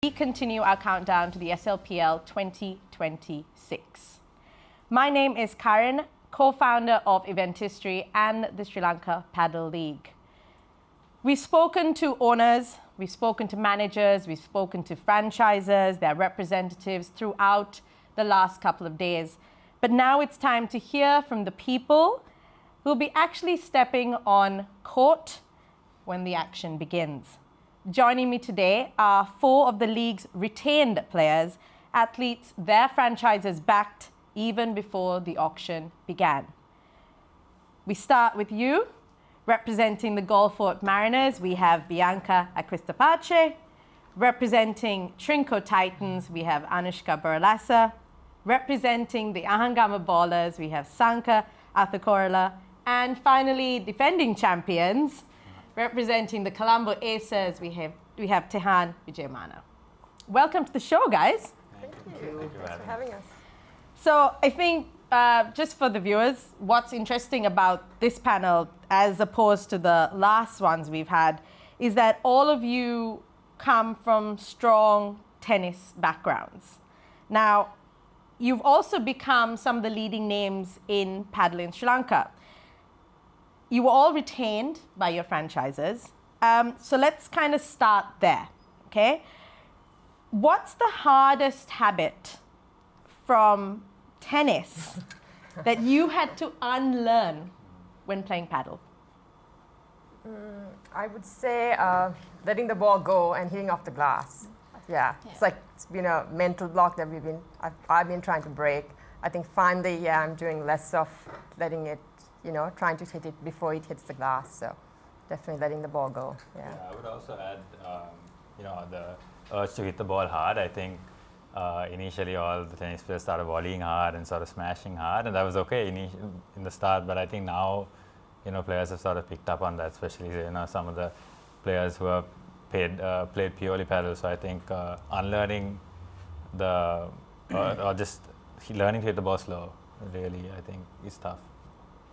We continue our countdown to the SLPL 2026. My name is Karen, co-founder of Event History and the Sri Lanka Paddle League. We've spoken to owners, we've spoken to managers, we've spoken to franchisers, their representatives throughout the last couple of days. But now it's time to hear from the people who'll be actually stepping on court when the action begins. Joining me today are 4 of the league's retained players, athletes their franchises backed even before the auction began. We start with you. Representing the Gulfport Mariners, we have Bianca Acquistapace. Representing Trinco Titans, we have Anushka Burlasa. Representing the Ahangama Ballers, we have Sanka Athakorala. And finally, defending champions, representing the Colombo Aces, we have Tehan Vijayamana. Welcome to the show, guys. Thank you. Thanks for having us. So I think just for the viewers, what's interesting about this panel as opposed to the last ones we've had is that all of you come from strong tennis backgrounds. Now, you've also become some of the leading names in paddle in Sri Lanka. You were all retained by your franchises. So let's kind of start there, okay? What's the hardest habit from tennis that you had to unlearn when playing paddle? I would say letting the ball go and hitting off the glass. Yeah. It's been a mental block that I've been trying to break. I think finally, I'm doing less of letting it, trying to hit it before it hits the glass. So definitely letting the ball go. Yeah. I would also add, the urge to hit the ball hard. I think initially all the tennis players started volleying hard and sort of smashing hard, and that was okay in the start. But I think now, players have sort of picked up on that, especially some of the players who have played purely paddle. So I think unlearning or just learning to hit the ball slow, really, I think is tough.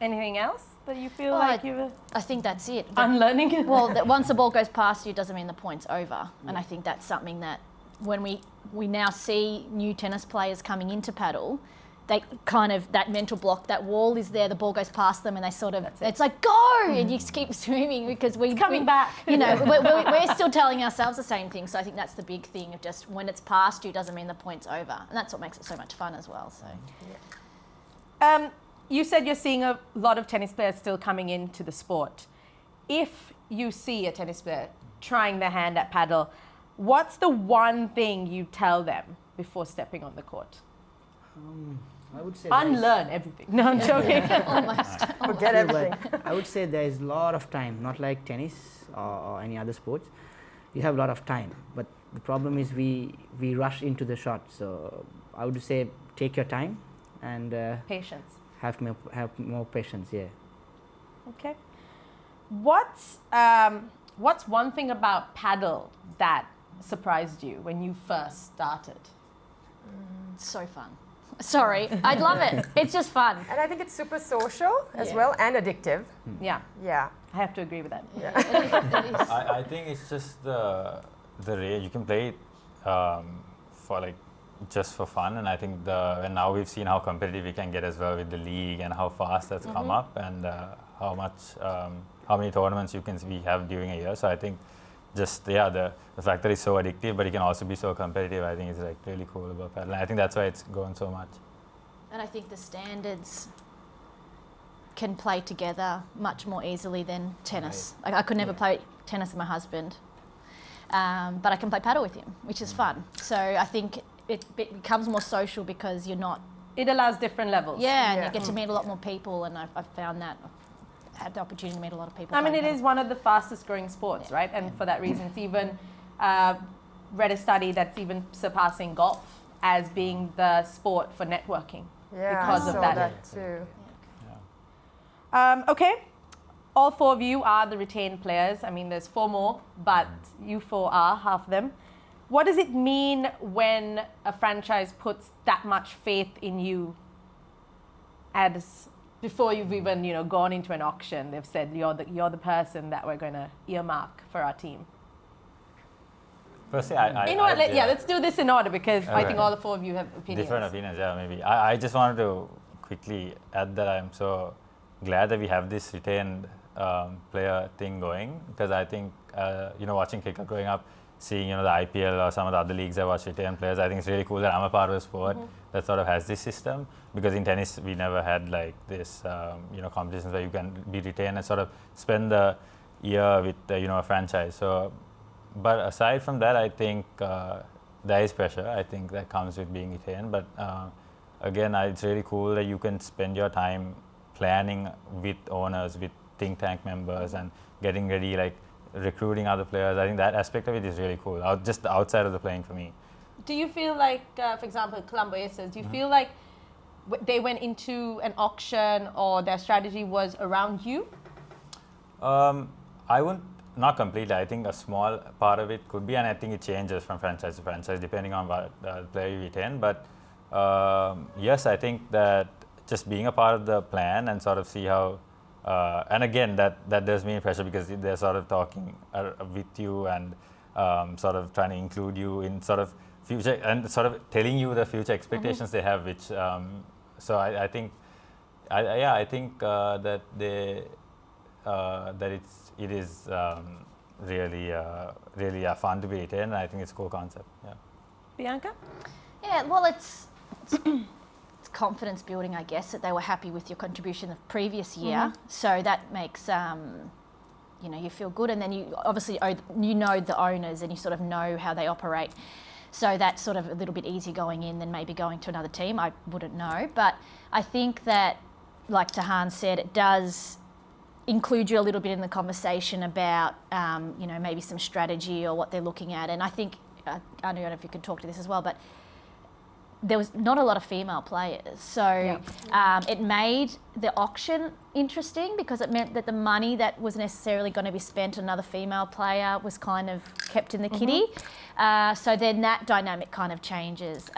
Anything else that you feel like you've... I think that's it. Unlearning it? Well, that once the ball goes past you doesn't mean the point's over. And I think that's something that when we now see new tennis players coming into paddle, they kind of, that mental block, that wall is there, the ball goes past them and they sort of, it's like, go! And you just keep swimming because it's coming back. We're still telling ourselves the same thing. So I think that's the big thing of just when it's past you doesn't mean the point's over. And that's what makes it so much fun as well. So. Yeah. You said you're seeing a lot of tennis players still coming into the sport. If you see a tennis player trying their hand at paddle, what's the one thing you tell them before stepping on the court? I would say unlearn everything. No, I'm joking. Almost. Forget everything. I would say there is a lot of time, not like tennis or any other sports. You have a lot of time, but the problem is we rush into the shot. So I would say take your time and patience. Have more patience. Yeah. Okay. What's one thing about paddle that surprised you when you first started? So fun. Sorry, I'd love it. It's just fun. And I think it's super social as well and addictive. Yeah. Yeah. I have to agree with that. Yeah. I think it's just the range. You can play it for just for fun, and I think and now we've seen how competitive we can get as well with the league and how fast that's come up and how many tournaments we have during a year. So I think just the fact that it's so addictive, but it can also be so competitive, I think is really cool about paddle. And I think that's why it's grown so much. And I think the standards can play together much more easily than tennis. Right. I could never play tennis with my husband, but I can play paddle with him, which is fun. So I think it becomes more social because you're not... It allows different levels. Yeah, and you get to meet a lot more people, and I've found that. I've had the opportunity to meet a lot of people. I mean, it is one of the fastest growing sports, right? And for that reason, it's even read a study that's even surpassing golf as being the sport for networking because of that. Too. Yeah. Okay. All 4 of you are the retained players. I mean, there's 4 more, but you 4 are half of them. What does it mean when a franchise puts that much faith in you as before you've even gone into an auction? They've said you're the person that we're going to earmark for our team. Firstly, let's do this in order because I think all the four of you have opinions. Different opinions, yeah, maybe. I just wanted to quickly add that I'm so glad that we have this retained player thing going, because I think, watching cricket growing up, seeing, the IPL or some of the other leagues that watch retained players, I think it's really cool that I'm a part of a sport that sort of has this system, because in tennis, we never had like this, competitions where you can be retained and sort of spend the year with, a franchise. So, but aside from that, I think there is pressure. I think that comes with being retained. But again, it's really cool that you can spend your time planning with owners, with think tank members, and getting ready, like recruiting other players. I think that aspect of it is really cool. Just outside of the playing for me. Do you feel like, for example, Colombo Aces, do you feel like they went into an auction or their strategy was around you? I wouldn't. Not completely. I think a small part of it could be, and I think it changes from franchise to franchise depending on what player you retain. But yes, I think that just being a part of the plan and sort of see how, and again, that does mean pressure, because they're sort of talking with you and sort of trying to include you in sort of future and sort of telling you the future expectations they have. Which so I think, I think that they. That it is really fun to be retained, and I think it's a cool concept. Yeah. Bianca? Yeah, well, it's confidence building, I guess, that they were happy with your contribution the previous year. So that makes you feel good, and then you obviously know the owners and you sort of know how they operate. So that's sort of a little bit easier going in than maybe going to another team. I wouldn't know, but I think that, like Tahan said, it does include you a little bit in the conversation about, maybe some strategy or what they're looking at. And I think, I don't know if you could talk to this as well, but there was not a lot of female players. So it made the auction interesting, because it meant that the money that was necessarily going to be spent on another female player was kind of kept in the kitty. So then that dynamic kind of changes.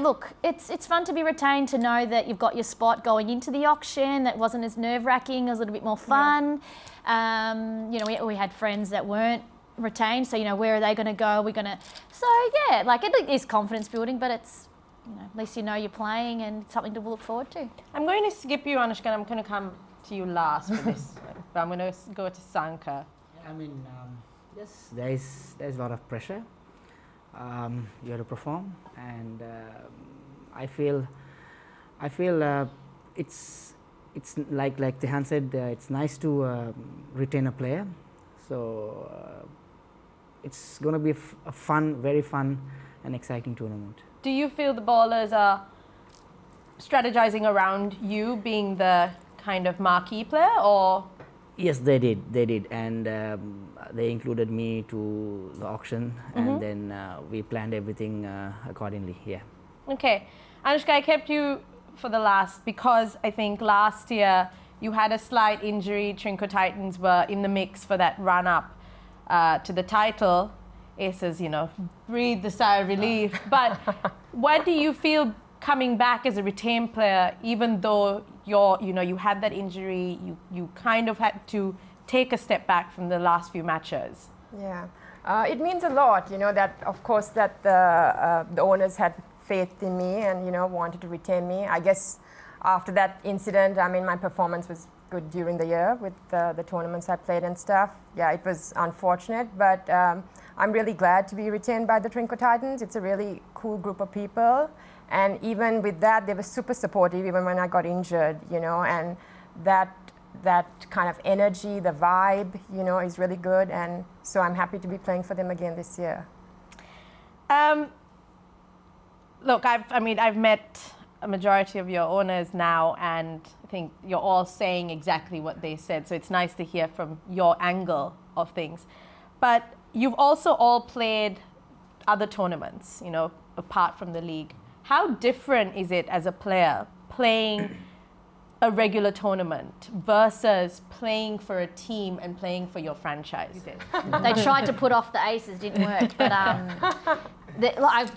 Look, it's fun to be retained, to know that you've got your spot going into the auction. That wasn't as nerve-wracking, it was a little bit more fun. We had friends that weren't retained, so where are they going to go? It is confidence building, but it's at least you're playing and something to look forward to. I'm going to skip you, Anushka, and I'm going to come to you last for this. But I'm going to go to Sanka. I mean, yes, there's a lot of pressure. You have to perform, and I feel it's like Tehan said, it's nice to retain a player. So it's going to be a fun, very fun and exciting tournament. Do you feel the ballers are strategizing around you being the kind of marquee player, or? Yes, they did, and they included me to the auction, and then we planned everything accordingly. Yeah. Okay, Anushka, I kept you for the last because I think last year you had a slight injury. Trinco Titans were in the mix for that run-up to the title. Aces, breathe the sigh of relief. But what do you feel coming back as a retained player, even though you had that injury, you kind of had to take a step back from the last few matches? Yeah, it means a lot, that of course that the owners had faith in me and, wanted to retain me. I guess after that incident, my performance was good during the year with the tournaments I played and stuff. Yeah, it was unfortunate, but I'm really glad to be retained by the Trinco Titans. It's a really cool group of people. And even with that, they were super supportive even when I got injured, and that kind of energy, the vibe, is really good. And so I'm happy to be playing for them again this year. Look, I've met a majority of your owners now, and I think you're all saying exactly what they said. So it's nice to hear from your angle of things. But you've also all played other tournaments, apart from the league. How different is it as a player playing a regular tournament versus playing for a team and playing for your franchise? They tried to put off the Aces, didn't work. But I've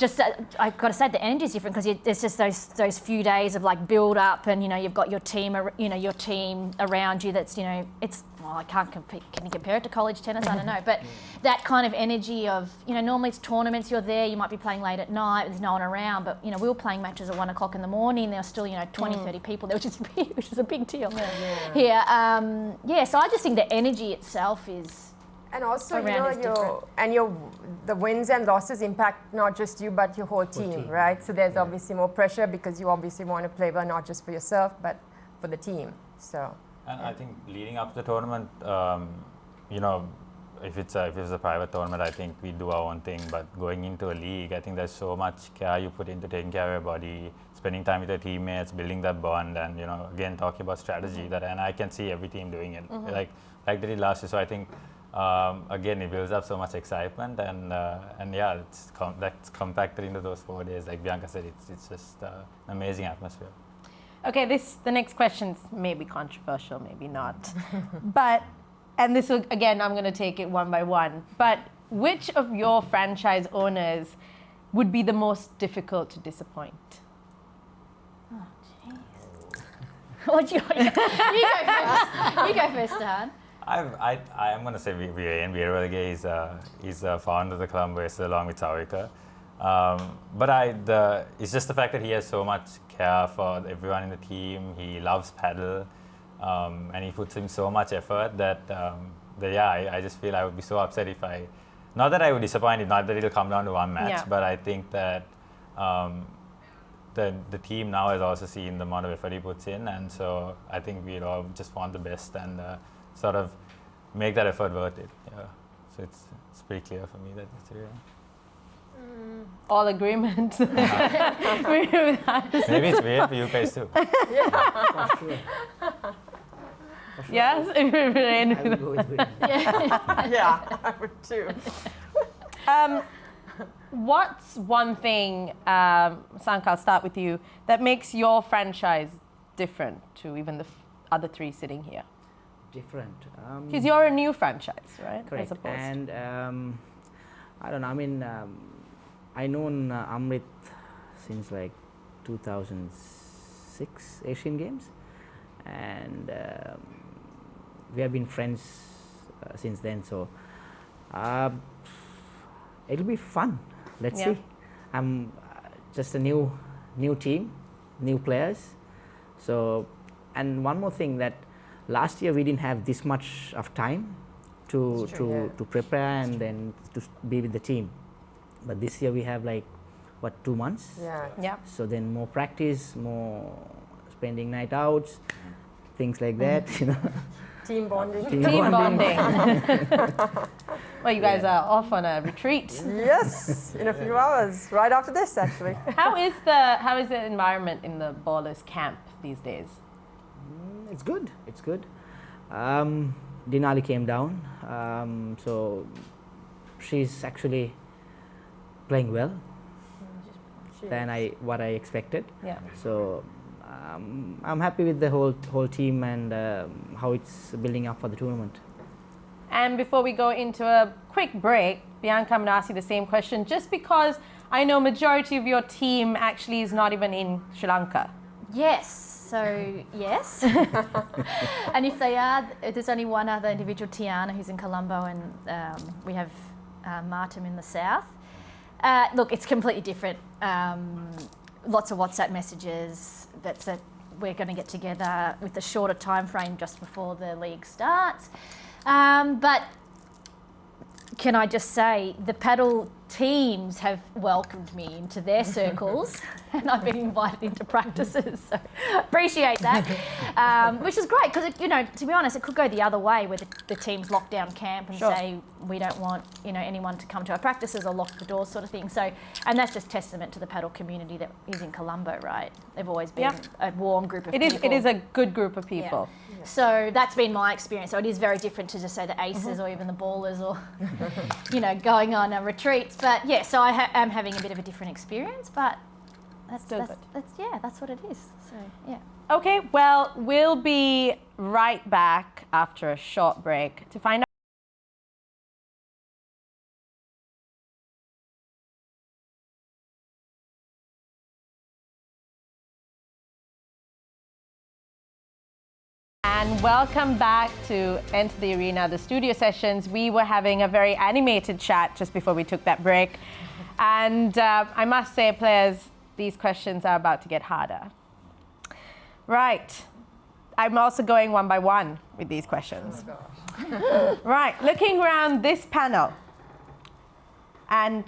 got to say the energy is different, because there's just those few days of build up, and you've got your team, your team around you. That's it's well, I can't compete. Can you compare it to college tennis? I don't know. But that kind of energy of, normally it's tournaments, you're there, you might be playing late at night, there's no one around, but, we were playing matches at 1 o'clock in the morning, there were still, 20, 30 people there, which is a big deal here. So I just think the energy itself is... And also, different. The wins and losses impact not just you, but your whole team, right? So there's obviously more pressure because you obviously want to play well, not just for yourself, but for the team. So. And I think leading up to the tournament, if it's a private tournament, I think we do our own thing. But going into a league, I think there's so much care you put into taking care of your body, spending time with your teammates, building that bond, and again talking about strategy. And I can see every team doing it, like they did last year. So I think. Again, it builds up so much excitement, and that's compacted into those 4 days. Like Bianca said, it's just an amazing atmosphere. Okay, the next question may be controversial, maybe not, and this will, again, I'm going to take it one by one. But which of your franchise owners would be the most difficult to disappoint? Oh, jeez. What you go first? You go first, Dan. I'm going to say Viren Virwalge. He's the founder of the club along with Saurika. But it's just the fact that he has so much care for everyone in the team. He loves paddle, and he puts in so much effort that I just feel I would be so upset if not that I would disappoint him, not that it'll come down to one match, but I think that the team now has also seen the amount of effort he puts in, and so I think we'd all just want the best and sort of make that effort worth it. Yeah. So it's pretty clear for me that it's All agreement. Maybe it's weird for you guys too. For sure. Yes, I would go with Viren. Yeah, I would too. What's one thing, Sank, I'll start with you, that makes your franchise different to even the other three sitting here? Different. Because you're a new franchise, right? Correct. I suppose. And I don't know. I mean, I known Amrit since like 2006 Asian Games, and we have been friends since then. So it'll be fun. Let's see. I'm just a new team, new players. So, and one more thing, that last year we didn't have this much of time to prepare and then to be with the team. But this year we have like, 2 months? Yeah. So then more practice, more spending night outs, things like that, Team bonding. Team bonding. Well, you guys are off on a retreat. Yes, in a few hours, right after this actually. How is the environment in the ballers camp these days? It's good. It's good. Denali came down, so she's actually playing well than what I expected. Yeah. So I'm happy with the whole team and how it's building up for the tournament. And before we go into a quick break, Bianca, I'm going to ask you the same question, just because I know majority of your team actually is not even in Sri Lanka. Yes. So, yes. And if they are, there's only one other individual, Tiana, who's in Colombo, and we have Martin in the south. Look, it's completely different. Lots of WhatsApp messages that we're going to get together with a shorter time frame just before the league starts. But can I just say, the paddle teams have welcomed me into their circles and I've been invited into practices, so appreciate that, which is great because, to be honest, it could go the other way where the teams lock down camp and say we don't want anyone to come to our practices or lock the doors sort of thing. So, and that's just testament to the paddle community that is in Colombo, right? They've always been a warm group of people. It is a good group of people. Yeah. So that's been my experience. So it is very different to just say the aces or even the ballers or, going on retreats. But yeah, so I am having a bit of a different experience, but that's what it is. So yeah. Okay, well, we'll be right back after a short break to find out. and welcome back to Enter the Arena, the studio sessions. We were having a very animated chat just before we took that break. And I must say, players, these questions are about to get harder. Right. I'm also going one by one with these questions. Right, looking around this panel. And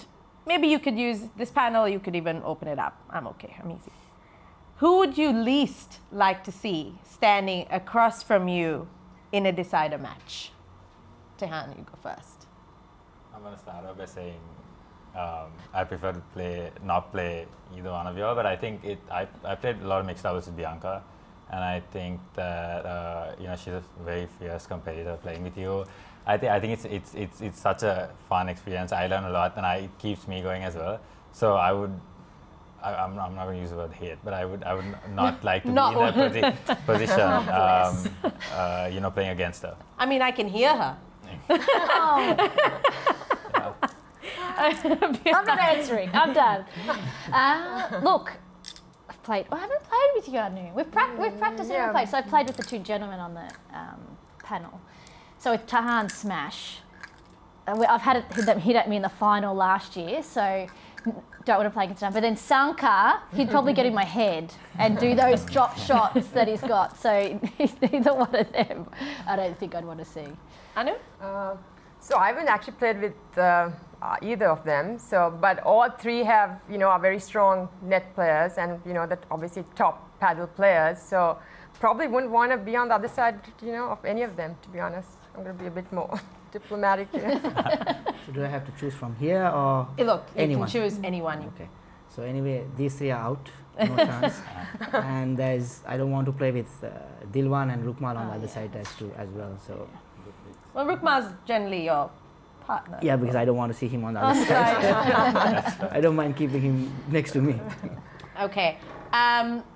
maybe you could use this panel, you could even open it up. I'm okay, I'm easy. Who would you least like to see standing across from you in a decider match? Tehan, you go first. I'm going to start off by saying I prefer to not play either one of you all, but I think I played a lot of mixed doubles with Bianca, and I think that she's a very fierce competitor playing with you. I think it's such a fun experience. I learn a lot, and it keeps me going as well. So I'm not going to use the word hate, but I would not like to be in that position, playing against her. I mean, I can hear her. I'm not answering. I'm done. Look, I haven't played with you, Anu. We've practiced and played. So I played with the two gentlemen on the panel. So with Tahan Smash, I've had them hit at me in the final last year, so don't want to play against him. But then Sanka, he'd probably get in my head and do those drop shots that he's got. So neither one of them, I don't think I'd want to see. Anu? So I haven't actually played with either of them. But all three have, are very strong net players, and that obviously top paddle players. So probably wouldn't want to be on the other side, of any of them. To be honest, I'm going to be a bit more diplomatic here. So do I have to choose from here or Look, anyone? You can choose anyone. Okay. So anyway, these three are out. No chance. And I don't want to play with Dilwan and Rukmal on the other side as well. So. Well, Rukmal's generally your partner. Yeah, because I don't want to see him on the other side. I don't mind keeping him next to me. Okay.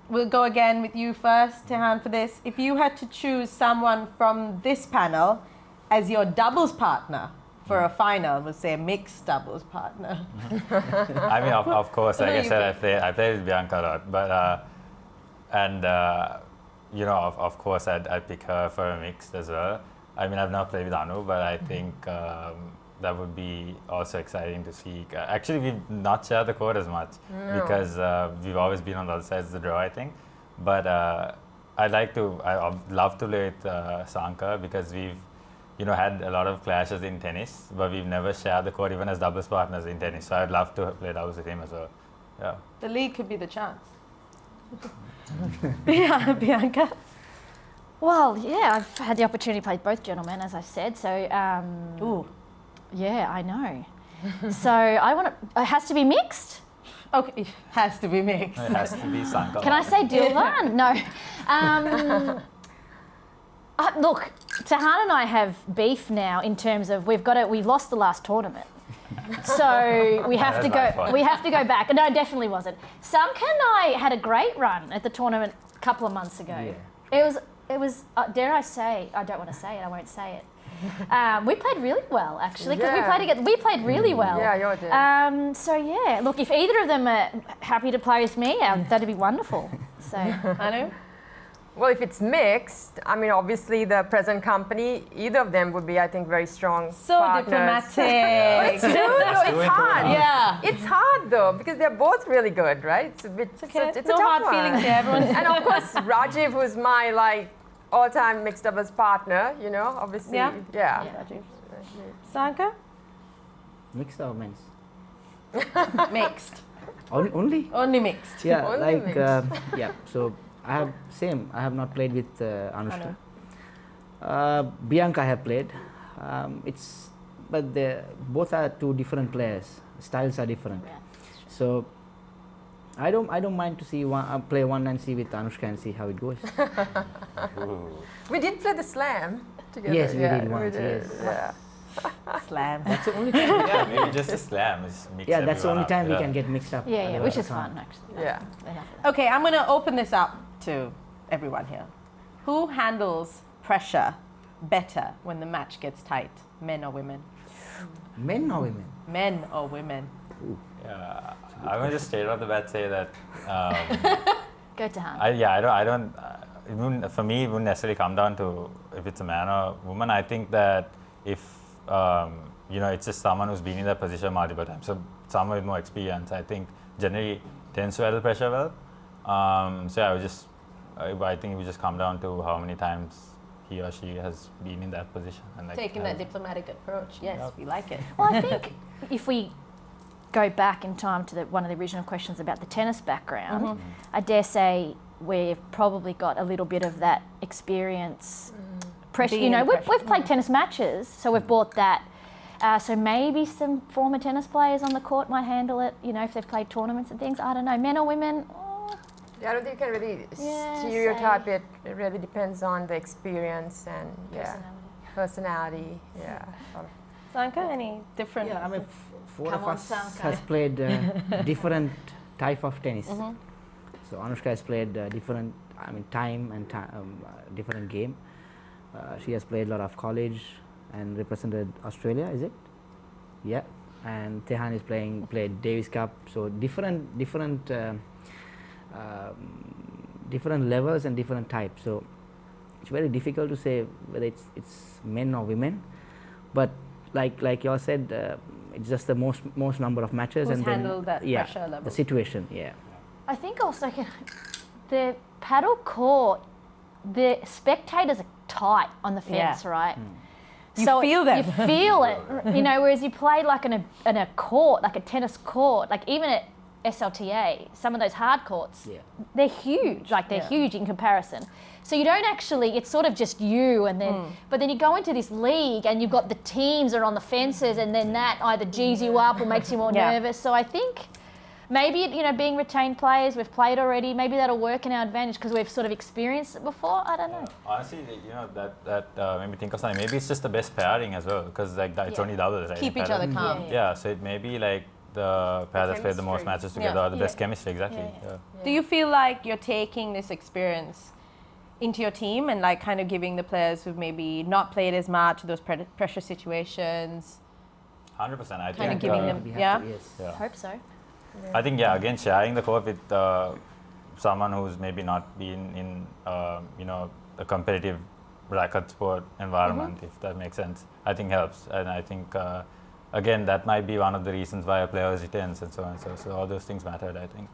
We'll go again with you first, Tehan, for this. If you had to choose someone from this panel as your doubles partner for a final, we'll say a mixed doubles partner. I mean, of course, like I said, I played with Bianca a lot, but of course, I'd pick her for a mixed as well. I mean, I've not played with Anu, but I think that would be also exciting to see. Actually, we've not shared the court as much because we've always been on the other side of the draw, I think. But I'd love to play with Sanka because we've had a lot of clashes in tennis, but we've never shared the court even as doubles partners in tennis. So I'd love to play doubles with him as well. Yeah. The league could be the chance. Yeah, Bianca. Well, yeah, I've had the opportunity to play both gentlemen, as I said. So, Ooh. Yeah, I know. So it has to be mixed. Okay, it has to be mixed. It has to be Sanka. Can I say Dilwan? No. Look, Tahan and I have beef now in terms of we've lost the last tournament. So we have to go back. No, it definitely wasn't. Sanka and I had a great run at the tournament a couple of months ago. Yeah. It was dare I say, I don't want to say it, I won't say it. We played really well, actually, because we played really well. Yeah, you did. So yeah, look, if either of them are happy to play with me, that'd be wonderful. So, Anu? Well, if it's mixed, I mean, obviously the present company, either of them would be, I think, very strong So partners. diplomatic. It's hard. Yeah. It's hard though because they're both really good, right? It's a bit. Okay. It's no a tough hard one. feelings here. Everyone's And of course, Rajiv, who's my all-time mixed doubles partner, obviously. Yeah. Sanka? Mixed or men's? Mixed. Only? Only mixed. Yeah, Only mixed. yeah. So I have not played with Anushka. Bianca I have played. But both are two different players. Styles are different. Yeah. So I don't mind to see play one and see with Anushka and see how it goes. We did play the slam together. Yes, we did we once. did. Yes. Yeah. Slam. That's the only time. Yeah, maybe just a slam. Just mix Yeah, that's the only everyone time up. we Yeah. can get mixed up. yeah, Otherwise which is we can't. fun, actually. Yeah. Enough of that. Okay, I'm going to open this up to everyone here. Who handles pressure better when the match gets tight, men or women? Men or women? Men or women? Yeah, I'm going to just straight off the bat say that. Go to Han. I don't. for me, it wouldn't necessarily come down to if it's a man or woman. I think that if it's just someone who's been in that position multiple times, so someone with more experience, I think generally tends to handle pressure well. So I think it would just come down to how many times he or she has been in that position and Taking that diplomatic approach. Yes, we like it. Well, I think if we go back in time to one of the original questions about the tennis background, I dare say we've probably got a little bit of that experience. Pressure. We've played tennis matches, so we've brought that. So maybe some former tennis players on the court might handle it. If they've played tournaments and things. I don't know, men or women. Yeah, I don't think you can really stereotype it. It really depends on the experience and personality. Yeah. Sanka, any different? Yeah, I mean, four Come of on, us Sanka. has played different type of tennis. So Anushka has played different, time and different game. She has played a lot of college and represented Australia, is it? Yeah. And Tehan is played Davis Cup. So different levels and different types. So it's very difficult to say whether it's men or women. But like you all said, it's just the most number of matches. Who's and then handled that pressure level? The situation. Yeah. I think also the paddle court, the spectators are tight on the fence, right? You feel them. You feel it, whereas you play like in a court, like a tennis court, like even at SLTA, some of those hard courts, they're huge, they're huge in comparison. So you don't actually, it's sort of just you and then, but then you go into this league and you've got the teams that are on the fences and then that either G's you up or makes you more nervous. So I think maybe, being retained players, we've played already, maybe that'll work in our advantage because we've sort of experienced it before. I don't know. Honestly, that made me think of something. Maybe it's just the best pairing as well because it's only doubles, right? Keep each other calm. Yeah, so it may be like the pair that's played the most matches together or the best chemistry, exactly. Yeah. Do you feel like you're taking this experience into your team and kind of giving the players who've maybe not played as much, those pressure situations? 100%. I Kind think of giving them, Yes. Yeah. Hope so. I think again sharing the court with someone who's maybe not been in a competitive racket sport environment, if that makes sense, I think helps. And I think again that might be one of the reasons why a player retains and so on. So all those things mattered, I think.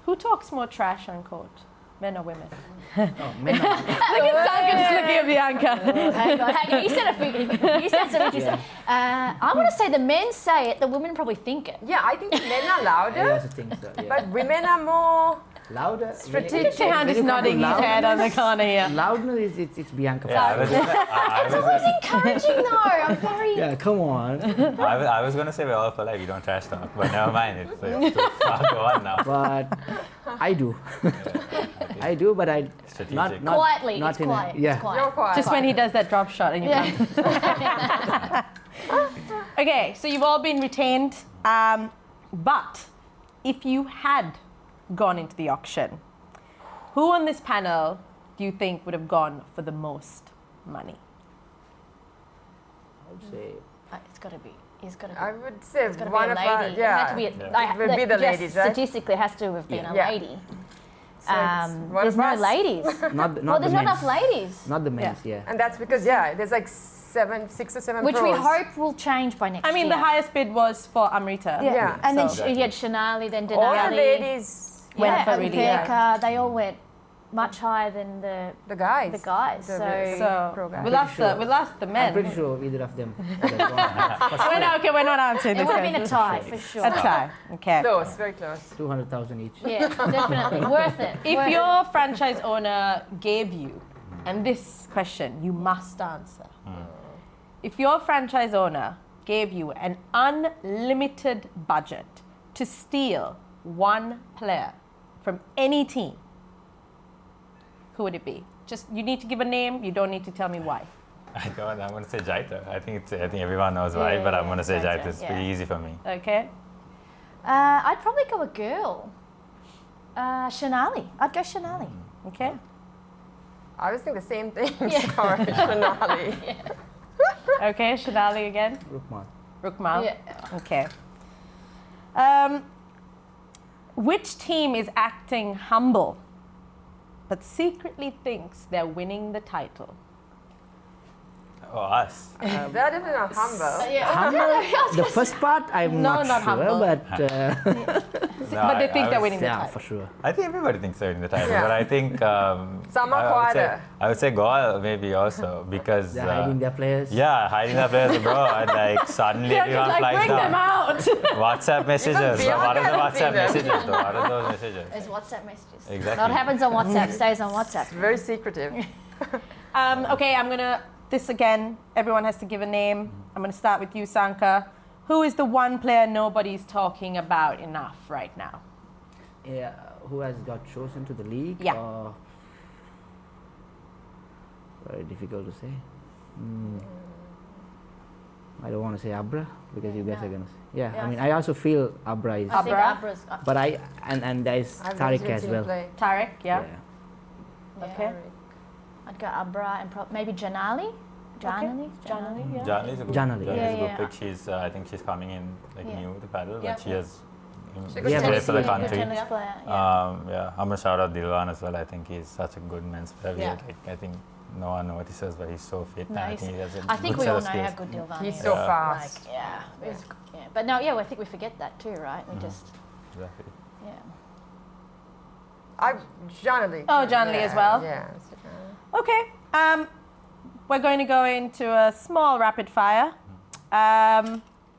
Who talks more trash on court, men or women? Men Look at Sanka just looking at Bianca. Hang on. You said a figure. You said something. I want to say the men say it, the women probably think it. Yeah, I think men are I louder, also think so. Yeah. but women are more Louder. strategic. Tehan just nodding his head on the corner here. Loudness it's Bianca. Yeah, I was Encouraging though. I'm very. Yeah, come on. I was going to say we're all polite, we don't trash talk, but never mind. It's too far gone now. But I do. I do, but I Strategic. not Quietly, not it's in quiet. A, yeah. It's quiet. You're quiet. Just when he does that drop shot and you come. Okay, so you've all been retained, but if you had gone into the auction, who on this panel do you think would have gone for the most money? I would say It's got to be. It's got to be. I would say It's got to be one a of our, lady. It had to be. It would be the ladies, right? Statistically, it has to have been a Yeah. lady. So it's one There's of no us. ladies. not Well, the there's not enough men's. ladies. Not the men's, yeah. And that's because, there's like 6 or 7 Which pros. we hope will change by next year. I mean, the highest bid was for Amrita. Yeah. And then So- you had Shanali, then All the Denali. ladies, went for really Alipeka, they all went much higher than the guys. The guys, The so- very So pro guys. we'll ask the I'm men. pretty sure either of them. would have gone. We're not answering it this would have been question. a tie for sure. A tie. Okay. Close, very close. 200,000 each. Yeah, definitely worth it. If worth your franchise owner gave you, and this question you must answer, if your franchise owner gave you an unlimited budget to steal one player from any team, who would it be? Just, you need to give a name, you don't need to tell me why. I'm going to say Jaita. I think everyone knows why, but I'm going to say Jaita, Jaita. It's yeah. pretty easy for me. Okay? I'd probably go a girl. Shanali. I'd go Shanali. Okay. I was thinking the same thing. Sorry, Shanali. Okay, Shadali again. Rukman. Rukmal. Yeah. Okay. Which team is acting humble, but secretly thinks they're winning the title? Oh, us. They're definitely not humble. Humble, the first part, I'm No, not not sure, humble. but No, But they think they're would- winning the yeah, title. for sure. I think everybody thinks they're winning the title, Yeah. but I think Some are I would say- quieter. I would say Goal maybe also because They're hiding their players. yeah, hiding their players abroad, like suddenly They're just everyone like, flies bring them down. out. WhatsApp messages. Bianca What are the hasn't WhatsApp seen them. messages though? What are those messages? There's WhatsApp messages. Exactly. What happens on WhatsApp stays on WhatsApp. It's very secretive. Okay, I'm gonna, this again, everyone has to give a name. I'm gonna start with you, Sanka. Who is the one player nobody's talking about enough right now? Yeah, who has got chosen to the league? Yeah. Very difficult to say. I don't want to say Abra because you guys are gonna say. Yeah, Yeah, I mean, I also feel Abra is, I think Abra? Abra's up. but and there is I've Tariq seen as him well. play. Tarek, yeah? Okay. I'd go Abra and maybe Janali. Janali. Janali, yeah. Janali is a good, Janali. Janali is a Yeah, good yeah. pick. She's, I think she's coming in like Yeah. new to paddle, Yeah. but she has She's a played good for the tennis country. Tennis player. Yeah. Yeah, I'm gonna shout out Dilwan as well. I think he's such a good men's player. Yeah. Like, I think no one notices, but he's so fit. No, and I he's- think he has a I think good we set all of know skills. how good Dilvan He's is. so Yeah. fast. Like, yeah, yeah. But no, yeah, I think we forget that too, right? We just, Exactly. yeah. Janali. Oh, Janali as well? Yeah. Okay, we're going to go into a small rapid fire.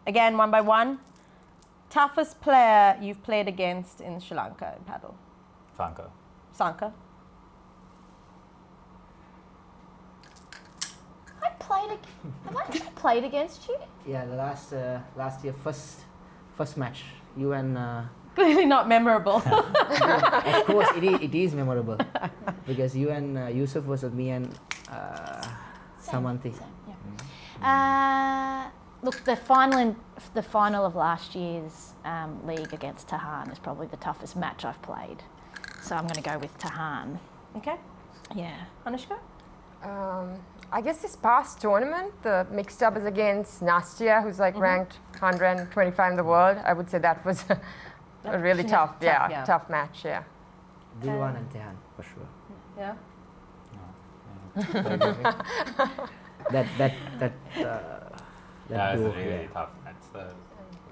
Again, one by one. Toughest player you've played against in Sri Lanka in paddle? Sanka. Sanka? Have I played against you? Yeah, the last year first match, you and Clearly not memorable. of course it is memorable because you and Yusuf versus me and Samanthi. Yeah. Look, the final of last year's league against Tahan is probably the toughest match I've played. So I'm going to go with Tahan. Okay, Yeah. Anushka? I guess this past tournament, the mixed doubles against Nastia, who's like ranked 125 in the world, I would say that was a really tough, yeah. tough match, yeah. Dilwan and Tehan for sure. Yeah. That Yeah, it's duo, a really tough match.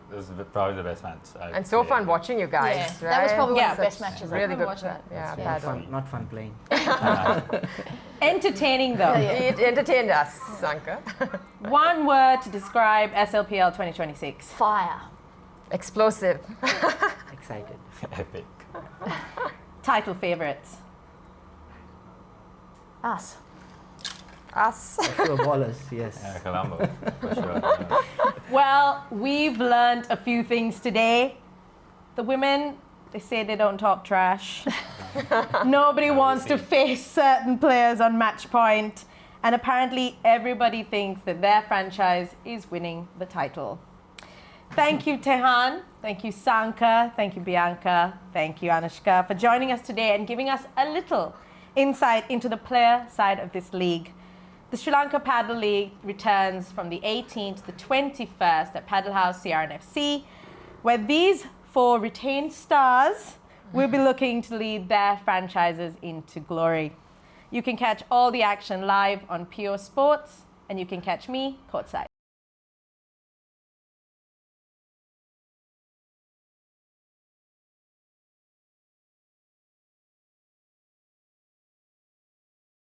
It was probably the best match. I've And so played. fun watching you guys, Yeah, right? that was probably one Yeah. of the best matches I've Really ever good, watched. yeah, not paddle. fun, not fun playing. Entertaining though. It entertained us, Sanka. One word to describe SLPL 2026. Fire. Explosive. Excited. Epic. Title favorites. Us. Us. For sure ballers, yes. Yeah, Colombo, for sure. Yeah. Well, we've learned a few things today. The women, they say they don't talk trash. Nobody wants to face certain players on match point. And apparently everybody thinks that their franchise is winning the title. Thank you, Tehan. Thank you, Sanka. Thank you, Bianca. Thank you, Anushka, for joining us today and giving us a little insight into the player side of this league. The Sri Lanka Paddle League returns from the 18th to the 21st at Paddle House CRNFC, where these 4 retained stars will be looking to lead their franchises into glory. You can catch all the action live on Pure Sports, and you can catch me courtside.